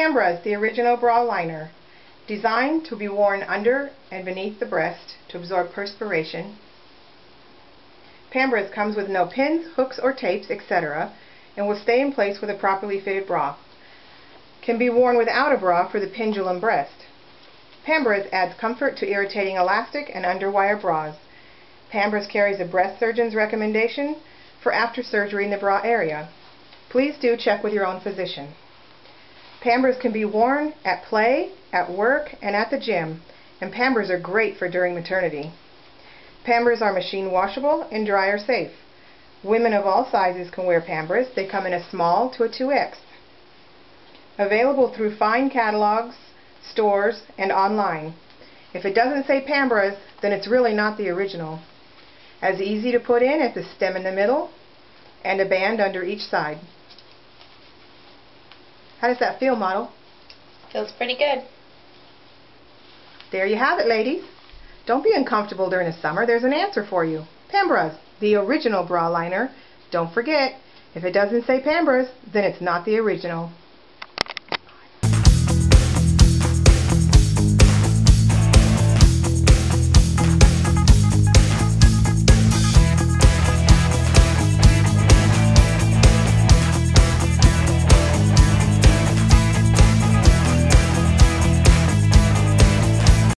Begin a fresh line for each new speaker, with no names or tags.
Pambras, the original bra liner. Designed to be worn under and beneath the breast to absorb perspiration. Pambras comes with no pins, hooks, or tapes, etc., and will stay in place with a properly fitted bra. Can be worn without a bra for the pendulum breast. Pambras adds comfort to irritating elastic and underwire bras. Pambras carries a breast surgeon's recommendation for after surgery in the bra area. Please do check with your own physician. Pambras can be worn at play, at work, and at the gym, and Pambras are great for during maternity. Pambras are machine washable and dryer safe. Women of all sizes can wear Pambras. They come in a small to a 2X. Available through fine catalogs, stores, and online. If it doesn't say Pambras, then it's really not the original. As easy to put in as the stem in the middle and a band under each side. How does that feel, model?
Feels pretty good.
There you have it, ladies. Don't be uncomfortable during the summer. There's an answer for you. Pambras, the original bra liner. Don't forget, if it doesn't say Pambras, then it's not the original.